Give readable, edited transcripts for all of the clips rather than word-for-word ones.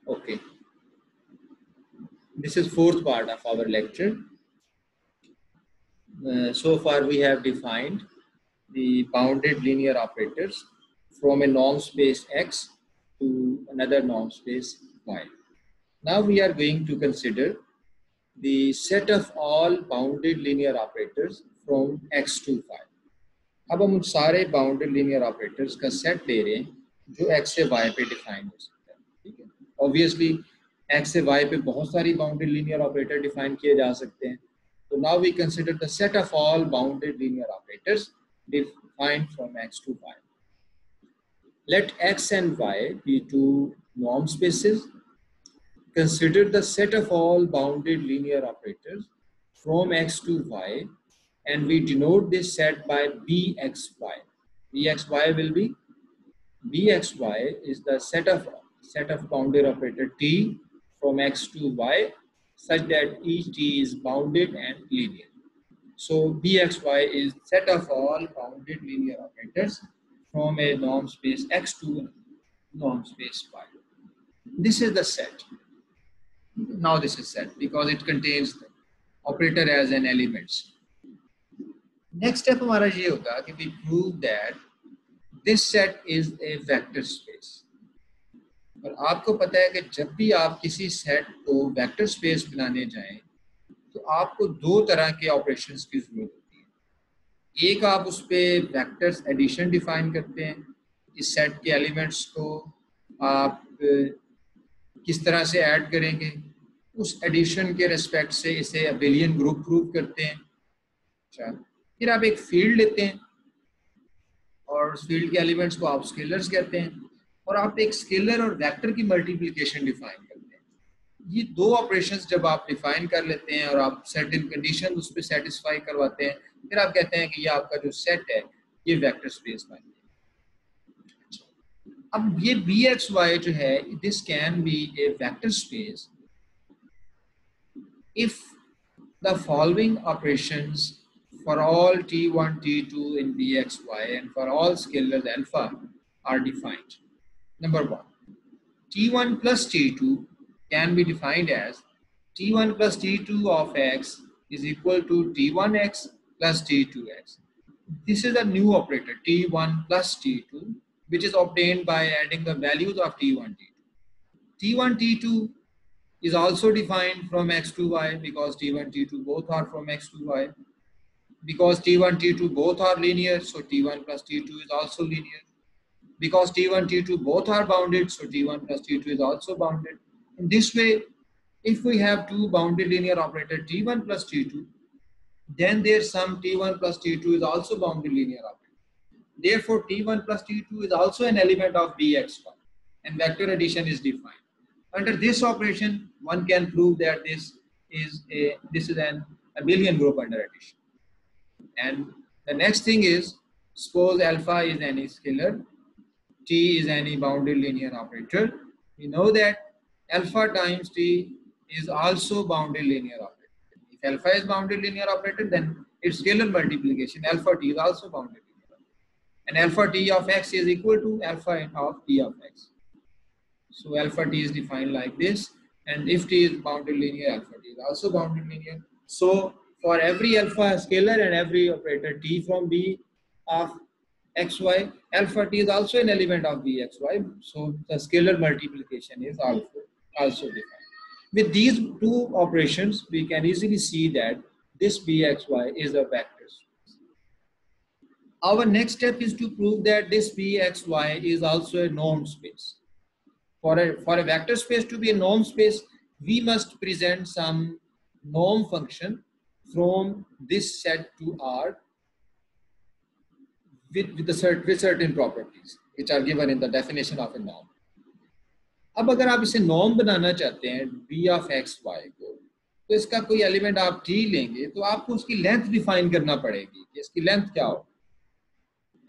Okay, this is fourth part of our lecture. So far we have defined the bounded linear operators from a norm space X to another norm space Y. Now we are going to consider the set of all bounded linear operators from X to Y. अब हम उन सारे bounded linear operators का set ले रहे हैं जो x से y पे डिफाइन हो सकता है, ठीक है। ऑब्वियसली x से y पे बहुत सारी बाउंडेड लीनियर ऑपरेटर डिफाइन किए जा सकते हैं। तो now we consider the set of all bounded linear operators defined from x to y. Let x and y be two norm spaces. Consider the set of all bounded linear operators from x to y, and we denote this set by bxy. Bxy will be bxy is the set of bounded operator t from x to y such that each t is bounded and linear. So bxy is set of all bounded linear operators from a norm space x to norm space y. This is the set. Now this is set because it contains the operator as an element. Next step हमारा ये होगा कि we prove that this set is a vector space. और आपको पता है कि जब भी आप किसी सेट को वेक्टर स्पेस बनाने जाएं तो आपको दो तरह के ऑपरेशंस की जरूरत होती है। एक आप उस पर वेक्टर्स एडिशन डिफाइन करते हैं, इस सेट के एलिमेंट्स को आप किस तरह से ऐड करेंगे, उस एडिशन के रेस्पेक्ट से इसे अबेलियन ग्रुप प्रूव करते हैं। अच्छा, फिर आप एक फील्ड लेते हैं और उस फील्ड के एलिमेंट्स को आप स्केलर्स कहते हैं और आप एक स्केलर और वेक्टर की मल्टीप्लिकेशन डिफाइन करते हैं। ये दो ऑपरेशंस जब आप डिफाइन कर लेते हैं और आप सर्टेन कंडीशन उस पर सेटिस्फाई करवाते हैं, फिर आप कहते हैं कि ये आपका जो सेट है ये वेक्टर स्पेस बन गया। अब ये bxy जो है, this can be A vector space if the following operations for all t1, t2 in bxy and for all scalars alpha are defined. Number one, t1 plus t2 can be defined as t1 plus t2 of x is equal to t1x plus t2x. This is a new operator t1 plus t2 which is obtained by adding the values of t1, t2. t1, t2 is also defined from x to y because t1, t2 both are from x to y. Because t1, t2 both are linear, so t1 plus t2 is also linear. Because t1, t2 both are bounded, so t1 plus t2 is also bounded. In this way, if we have two bounded linear operator t1 plus t2, then their sum t1 plus t2 is also bounded linear operator. Therefore, t1 plus t2 is also an element of bxy, and vector addition is defined. Under this operation, one can prove that this is an abelian group under addition. And the next thing is, suppose alpha is any scalar, t is any bounded linear operator. We know that alpha times t is also bounded linear operator. If alpha is bounded linear operator, then its scalar multiplication alpha t is also bounded linear operator. And alpha t of x is equal to alpha of t of x. So alpha t is defined like this, and if t is bounded linear, alpha t is also bounded linear. So for every alpha scalar and every operator t from B of xy, alpha t is also an element of bxy. So the scalar multiplication is also defined. With these two operations, we can easily see that this bxy is a vector space. Our next step is to prove that this bxy is also a norm space. For a vector space to be a norm space, we must present some norm function from this set to R with certain properties which are given in the definition of a norm. अब अगर आप इसे norm बनाना चाहते हैं b of x y को, तो इसका कोई एलिमेंट आप t लेंगे तो आपको उसकी लेंथ डिफाइन करना पड़ेगी कि इसकी लेंथ क्या हो।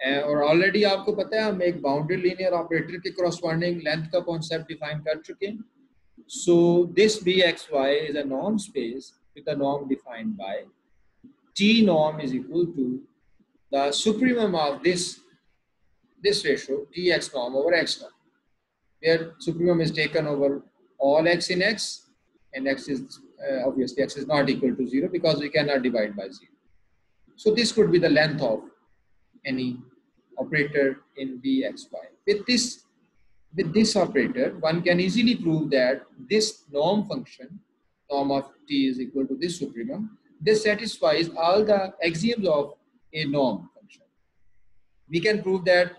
और ऑलरेडी आपको पता है हम एक बाउंडेड लीनियर ऑपरेटर के corresponding लेंथ का कॉन्सेप्ट डिफाइन कर चुके हैं। So this bxy is a norm space with a norm defined by t norm is equal to the supremum of this ratio tx norm over x norm, where supremum is taken over all x in x, and x is obviously x is not equal to 0 because we cannot divide by 0. So this could be the length of any operator in Vxy. With this operator, one can easily prove that this norm function, norm of t is equal to this supremum, this satisfies all the axioms of a norm function. We can prove that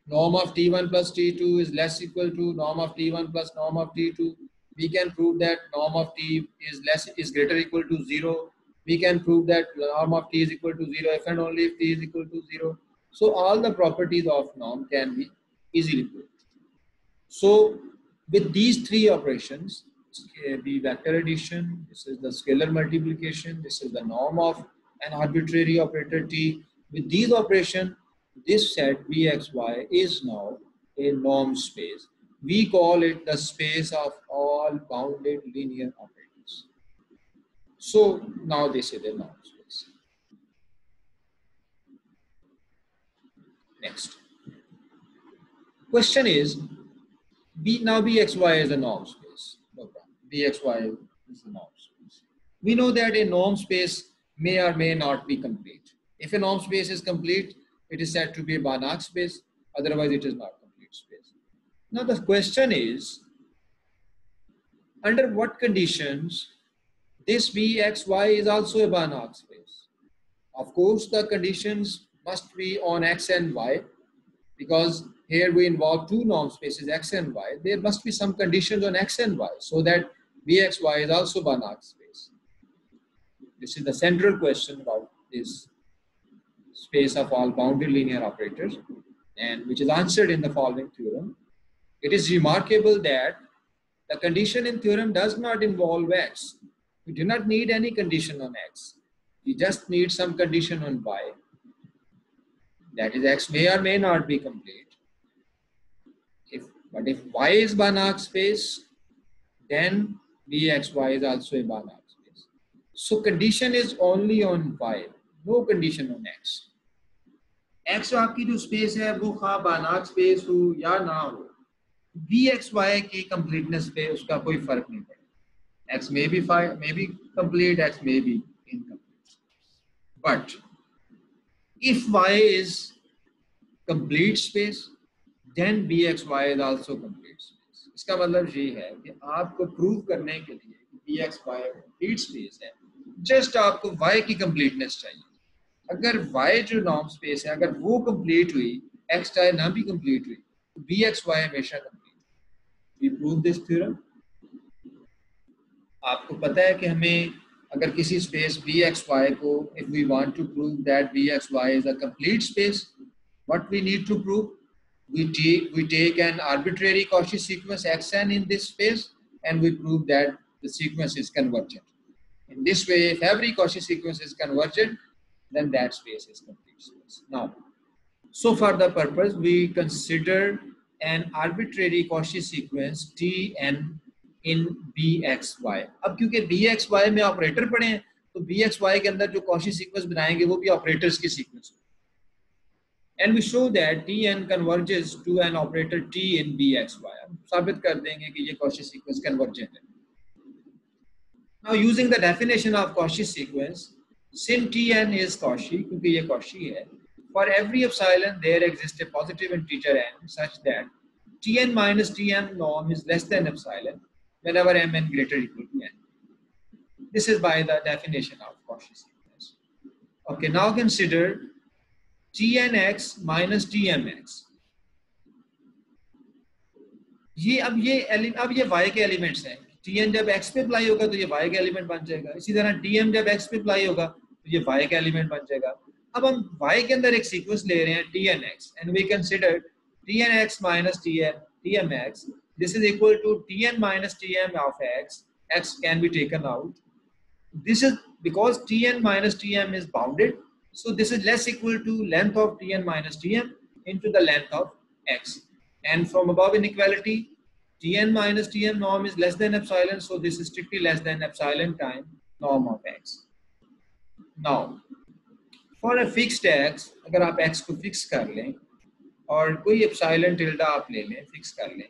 norm of t1 plus t2 is less equal to norm of t1 plus norm of t2. We can prove that norm of t is greater or equal to 0. We can prove that norm of t is equal to 0 if and only if t is equal to 0. So all the properties of norm can be easily proved. So with these three operations, the vector addition, this is the scalar multiplication, this is the norm of an arbitrary operator t. With these operations, this set Vxy is now a norm space. We call it the space of all bounded linear operators. So now this is a norm space. Next. Question is, now Vxy is a norm space. No problem. Vxy is a norm space. We know that a norm space may or may not be complete. If a norm space is complete, it is said to be a Banach space. Otherwise, it is not complete space. Now the question is, under what conditions this Vxy is also a Banach space? Of course, the conditions must be on x and y, because here we involve two norm spaces x and y. There must be some conditions on x and y so that Vxy is also Banach space. This is the central question about this space of all bounded linear operators, and which is answered in the following theorem. It is remarkable that the condition in theorem does not involve x. We do not need any condition on x. We just need some condition on y. That is, x may or may not be complete. But if y is Banach space, then Vxy is also a Banach space. So condition is only on y, no condition on x. X आपकी जो space है वो खा Banach space हो या ना हो, Vxy की completeness पे उसका कोई फर्क नहीं पड़ेगा. X may be complete, X may be incomplete. But if y is complete space, then Vxy is also complete space. इसका मतलब ये है कि आपको प्रूव करने के लिए कि Vxy complete space है, just आपको y की completeness चाहिए. अगर y जो नॉर्म स्पेस है, अगर वो कंप्लीट हुई, x चाहे ना भी कंप्लीट हुई, तो Vxy हमेशा complete. We prove this theorem. आपको पता है कि हमें अगर किसी स्पेस Vxy को, if we want to prove that Vxy is a complete space, what we need to prove? We take an arbitrary Cauchy sequence xn in this space, and we prove that the sequence is convergent. In this way, if every Cauchy sequence is convergent, then that space is complete space. Now, so for the purpose, we consider an arbitrary Cauchy sequence Tn in Vxy. अब क्योंकि Vxy में operator पड़े हैं, तो Vxy के अंदर जो Cauchy sequence बनाएंगे वो भी ऑपरेटर्स की sequence. And we show that Tn converges to an operator T in Vxy. हम साबित कर देंगे कि ये Cauchy sequence convergent है. Now, using the definition of Cauchy sequence, sin Tn is Cauchy, क्योंकि ये Cauchy है. For every epsilon, there exists a positive integer n such that Tn minus Tm norm is less than epsilon whenever mn greater or equal to n. This is by the definition of Cauchy sequence. Okay, now consider Tnx minus Tmx. अब ये y के elements हैं. Tn जब x पे apply होगा तो ये y का एलिमेंट बन जाएगा. इसी तरह Tm जब x पे अप्लाई होगा तो ये y का एलिमेंट बन जाएगा. अब हम y के अंदर एक सीक्वेंस ले रहे हैं Tnx, and we consider Tnx minus Tmx. This is equal to Tn minus Tm of x. X can be taken out. This is because Tn minus Tm is bounded, so this is less equal to length of Tn minus Tm into the length of x. And from above inequality, Tn minus Tm norm is less than epsilon, so this is strictly less than epsilon time norm of x. Now, for a fixed x, अगर आप x को fix कर लें और कोई epsilon tilde आप ले लें, fix कर लें,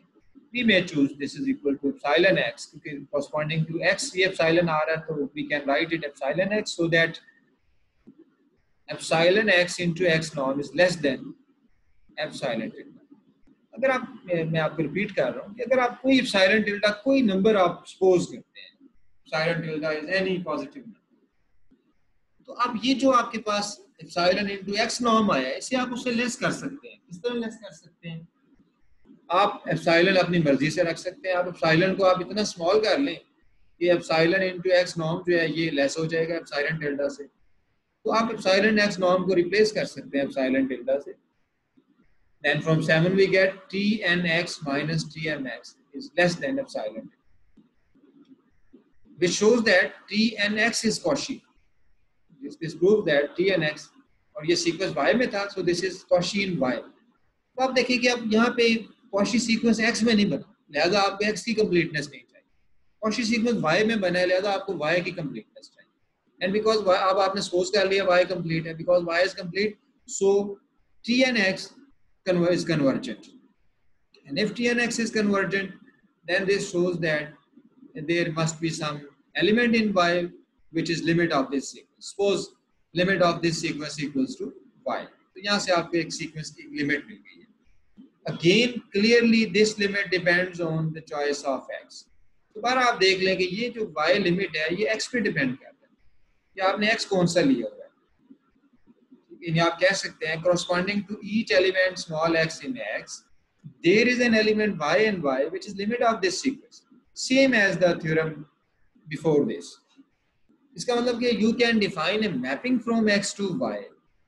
we may choose this is equal to epsilon x, क्योंकि corresponding to x ये epsilon आ रहा है, तो we can write it epsilon x, so that epsilon x into x norm is less than epsilon tilde. अगर आप, मैं आपको repeat कर रहा हूँ कि अगर आप कोई एप्सिलॉन टिल्डा कोई नंबर आप सपोज करते हैं, epsilon tilde is any positive number, तो आप ये जो आपके पास एप्सिलॉन इनटू एक्स नॉर्म आया है, इसे आप उससे लेस कर सकते हैं. किस तरह लेस कर सकते हैं? आप एप्सिलॉन अपनी मर्जी से रख सकते हैं. आप एप्सिलॉन को आप इतना स्मॉल कर लें कि एप्सिलॉन इनटू एक्स नॉर्म जो है ये लेस हो जाएगा एप्सिलॉन टिल्डा से. तो आप एप्सिलॉन एक्स नॉर्म को रिप्लेस कर सकते हैं एप्सिलॉन टिल्डा से. Then from 7 we get Tnx minus Tmx is less than epsilon, which shows that Tnx is Cauchy. This proves that Tnx, और ये सीक्वेंस y में था, so this is Cauchy in y. तो आप देखिए कि अब यहाँ पे Cauchy सीक्वेंस x में नहीं बना, लिहाजा आपको x की कंप्लीटनेस नहीं चाहिए. Cauchy सीक्वेंस y में बना है, लिहाजा आपको y की कंप्लीटनेस चाहिए. And because y, अब आपने सपोज कर लिया y कंप्लीट है, because y is complete, so Tnx is convergent, and if Tnx is convergent, then this shows that there must be some element in y which is limit of this sequence. Suppose limit of this sequence equals to y, तो यहाँ से आपको एक sequence की limit मिल गई है. Again clearly this limit depends on the choice of x. दोबारा आप देख लें कि ये जो y लिमिट है ये x पे डिपेंड करता है कि आपने x कौन सा लिया हुआ है. इन्हें आप कह सकते हैं corresponding to each element small x in x, there is an element y and y which is limit of this sequence, same as the theorem before this. इसका मतलब कि you can define a mapping from x to y,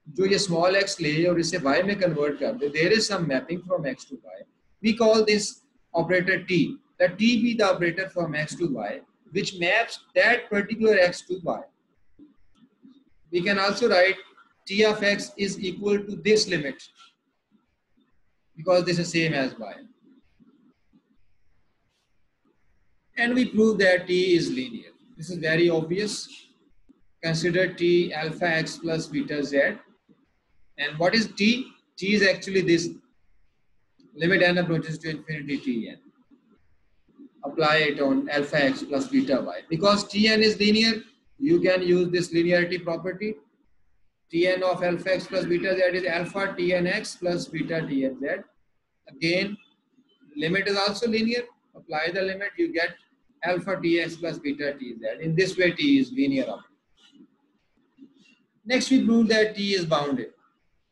जो ये small x ले और इसे y में convert कर दे. There is some mapping from x to y. We call this operator t. Let t be the operator from x to y which maps that particular x to y. We can also write t of x is equal to this limit because this is same as y, and we prove that t is linear. This is very obvious. Consider t alpha x plus beta z, and what is t? T is actually this limit n approaches to infinity tn. Apply it on alpha x plus beta y. Because tn is linear, you can use this linearity property. Tn of alpha x plus beta z is alpha tn x plus beta tn z. Again, limit is also linear. Apply the limit, you get alpha tx plus beta tz. In this way, t is linear operator. Next, we prove that t is bounded.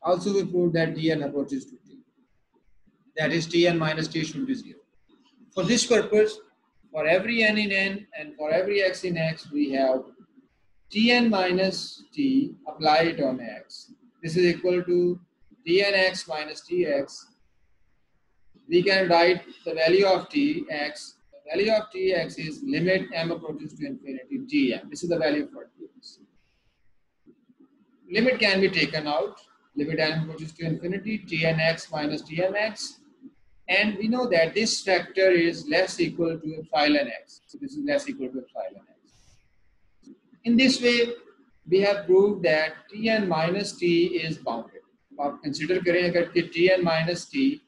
Also, we prove that tn approaches to t. That is, tn minus t should be 0. For this purpose, for every n in n and for every x in x, we have Tn minus t, apply it on x. This is equal to Tnx minus Tx. We can write the value of Tx. The value of Tx is limit m approaches to infinity Tm. This is the value for Tx. Limit can be taken out. Limit m approaches to infinity Tnx minus Tmx. And we know that this factor is less equal to epsilon x. So this is less equal to epsilon x. In this way, we have proved that Tn minus t is bounded. आप consider करें अगर कि Tn minus t,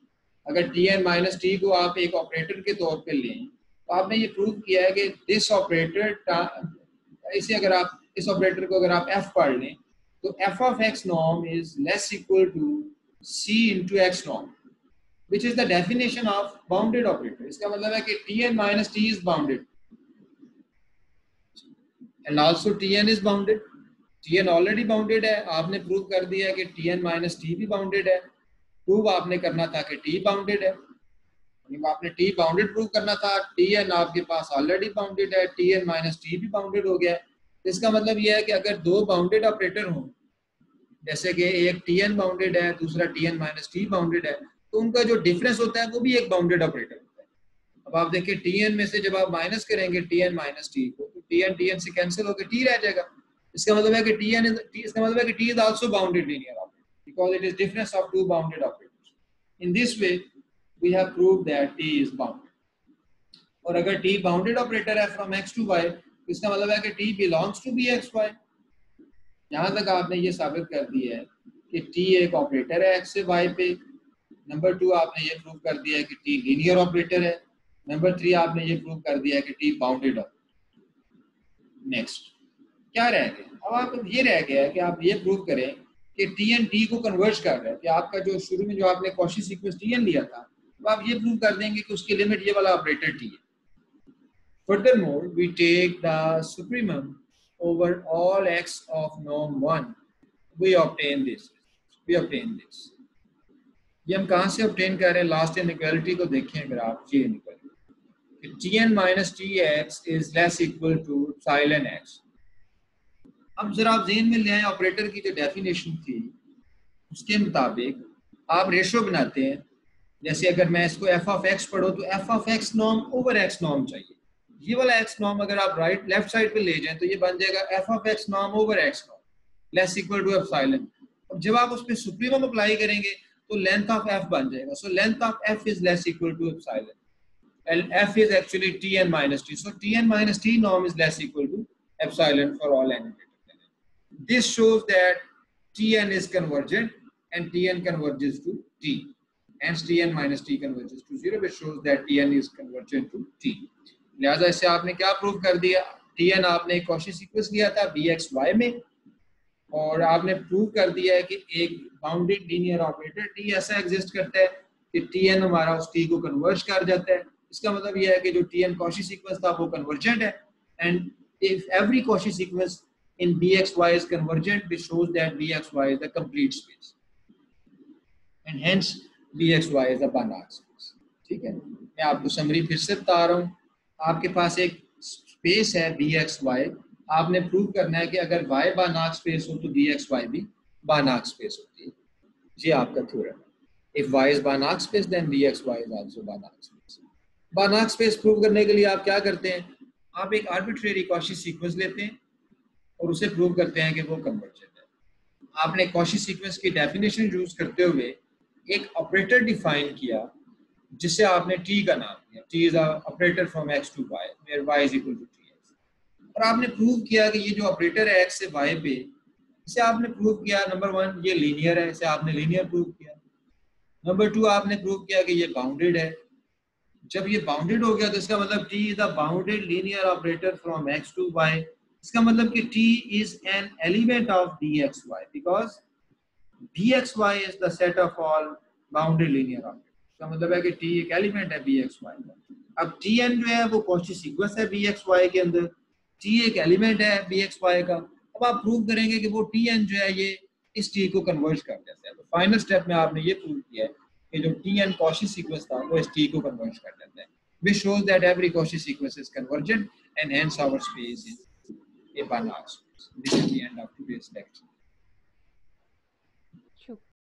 अगर Tn minus t को आप एक operator के तौर पे लें, तो आपने ये प्रूव किया है कि दिस ऑपरेटर, इसे अगर आप इस ऑपरेटर को अगर आप f पढ़ लें, तो f of x norm is less equal to c into x norm, which is the definition of bounded operator. इसका मतलब है कि Tn minus t is bounded. And also Tn is bounded. Tn already bounded है. आपने prove कर दिया है कि Tn minus t भी bounded है. प्रूव आपने करना था कि t bounded है. आपने t bounded प्रूव करना था. Tn आपके पास already bounded है. Tn minus t भी bounded हो गया है. इसका मतलब यह है कि अगर दो bounded operator हों, जैसे कि एक Tn bounded है, दूसरा Tn minus t bounded है, तो उनका जो डिफरेंस होता है वो भी एक bounded operator होता है. अब आप देखिए Tn में से जब आप माइनस करेंगे Tn minus t को, तो Tn से कैंसिल होकर t रह जाएगा. इसका मतलब है कि t is also bounded linear operator because it is difference of two bounded operators. In this way, we have proved that t is bounded. और अगर t bounded operator है from x to y, तो इसका मतलब है कि t belongs to bxy. यहाँ तक आपने ये साबित कर दिया है कि t एक ऑपरेटर है x से y पे. नंबर 2, आपने ये प्रूव कर दिया है कि t लीनियर ऑपरेटर है. नंबर 3 आपने ये प्रूव कर दिया कि टी बाउंडेड है। नेक्स्ट क्या रह गया? अब आप ये रह गया है कि आप ये प्रूव करें कि टी एन टी को कन्वर्ज कर रहा है, कि आपका जो शुरू में जो आपने कॉची सीक्वेंस टी एन लिया था, तो आप ये प्रूव कर देंगे कि उसकी लिमिट ये वाला ऑपरेटर टी है। Furthermore, we take the supremum over all x of norm 1. We obtain this. ये हम कहाँ से obtain कर रहे हैं? लास्ट इनइक्वालिटी को देखें अगर आप, ये inequality tn minus tx is less equal to epsilon x. अब जरा आप ज़हन में ले आए ऑपरेटर की जो डेफिनेशन थी उसके मुताबिक आप रेशो बनाते हैं। जैसे अगर मैं इसको f of x पढ़ो तो f of x norm over x norm चाहिए। ये वाला x नॉर्म अगर आप राइट लेफ्ट साइड पे ले जाएं तो ये बन जाएगा f of x norm over x norm less equal to epsilon. अब जब आप उस पे सुप्रीमम अप्लाई करेंगे तो लेंथ ऑफ f बन जाएगा। So length of f is less equal to epsilon and f is actually tn minus t. So tn minus t norm is less equal to epsilon for all n. This shows that tn is convergent and tn converges to t. Hence tn minus t converges to 0, which shows that tn is convergent to t. लिहाजा इससे आपने क्या prove कर दिया? tn आपने एक Cauchy sequence लिया था bxy में और आपने प्रूव कर दिया है कि एक बाउंडेड लीनियर ऑपरेटर t ऐसा एग्जिस्ट करता है कि tn हमारा उस t को कन्वर्ज कर जाता है। इसका मतलब यह है कि जो tn कॉची सीक्वेंस था वो कन्वर्जेंट है। And if every Cauchy sequence in bxy is convergent, which shows that bxy is a complete space and hence bxy is a Banach space. ठीक है, मैं आपको समरी फिर से बता रहा हूँ। आपके पास एक स्पेस है bxy, आपने प्रूव करना है कि अगर y Banach स्पेस हो तो bxy भी Banach स्पेस होती है। ये आपका थ्योरम है। If y is Banach space, then bxy is also Banach space. Banach space prove करने के लिए आप क्या करते हैं? आप एक आर्बिट्रेरी कॉची सीक्वेंस लेते हैं और उसे प्रूव करते हैं कि वो कन्वर्जेंट है। आपने कॉची सीक्वेंस की डेफिनेशन यूज करते हुए एक ऑपरेटर डिफाइन किया जिसे आपने t का नाम दिया। t is a operator from x to y where y is equal to tx। और आपने प्रूव किया कि ये जो ऑपरेटर है x से y पे, इसे आपने प्रूव किया नंबर 1 ये लीनियर है, इसे आपने लीनियर प्रूव किया। नंबर 2 आपने प्रूव किया कि ये बाउंडेड है। जब ये बाउंडेड हो गया तो इसका मतलब t is a bounded linear operator from x to y। इसका मतलब कि t is an element of bxy because bxy is the set of all bounded linear objects. इसका मतलब है कि t एक एलिमेंट है bxy का। अब tn जो है वो कॉची सीक्वेंस है bxy के अंदर, t एक एलिमेंट है bxy का। अब आप प्रूव करेंगे कि वो tn जो है ये इस t को कन्वर्ज कर देता है। तो फाइनल स्टेप में आपने ये प्रूव किया है कि जो tn कॉची सीक्वेंस था वो इस t को कन्वर्ज कर देता है, which shows that every Cauchy sequence is convergent and hence our space is a Banach space. This is the end of today's lecture.